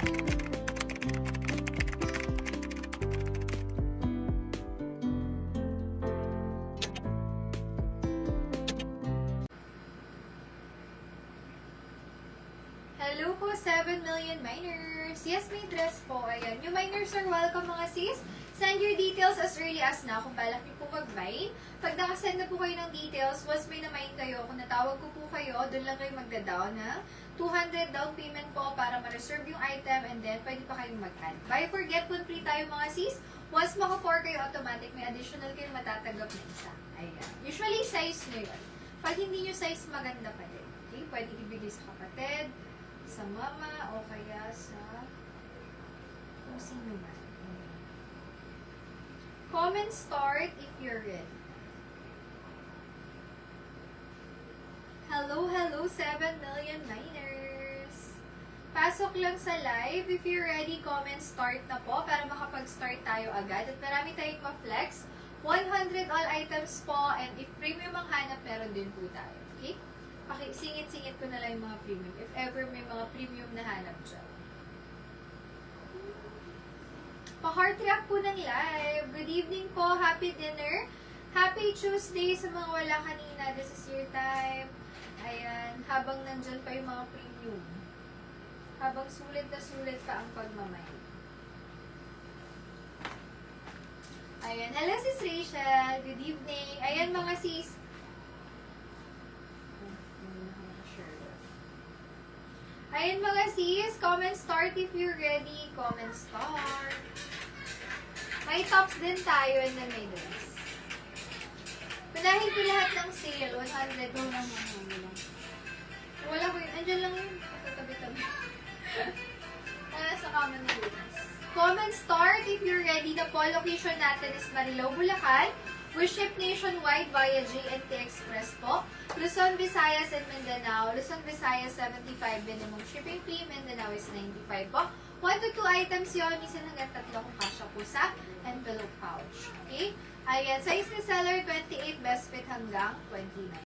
Hello po, 7 million miners! Yes, may dress po. Ayan. Yung miners are welcome mga sis. Send your details as early as na kung balak niyo po mag-mine. Pag nakasend na po kayo ng details, once may na-mine kayo, kung natawag ko po kayo, doon lang kayo magda-down na 200 down payment po para ma-reserve yung item and then pwede pa kayong mag-add. Buy, forget, pun free tayo mga sis. Once maka-4 kayo automatic, may additional kayo matatanggap na isa. Ayan. Usually, size nyo yun. Pag hindi nyo size, maganda pa din. Okay? Pwede ibigay sa kapatid, sa mama, o kaya sa kung sino man. Comment start if you're ready. Hello, 7 million miners! Pasok lang sa live. If you're ready, comment start na po para makapag-start tayo agad. At marami tayong ma-flex. 100 all items po. And if premium ang hanap, meron din po tayo. Okay? Singit-singit ko na lang yung mga premium. If ever may mga premium na hanap dyan. Pa-heart react po ng live. Good evening po. Happy dinner. Happy Tuesday sa mga wala kanina. This is your time. Ayan. Habang nandyan pa yung mga premium. Habang sulit na sulit pa ang pagmamay. Ayan. Hello sis Rachel. Good evening. Ayan mga sis. Ayan mga sis. Comment start if you're ready. Comment start. May tops din tayo and then may dress. Panahin ko lahat ng sale. 100 mo lang. Wala ko yun. Andiyan lang yun. Tabi-tabi. Sa kama na bukas. Comment start if you're ready. The poll location natin is Marilao, Bulacan. We ship nationwide via JNT Express po. Luzon, Visayas, and Mindanao. Luzon, Visayas, 75 minimum shipping fee. Mindanao is 95 po. 1 to 2 items yun. Minsan hanggang 3 kung kasya po sa envelope pouch. Okay? Ayan. Size ni seller, 28. Best fit hanggang 29.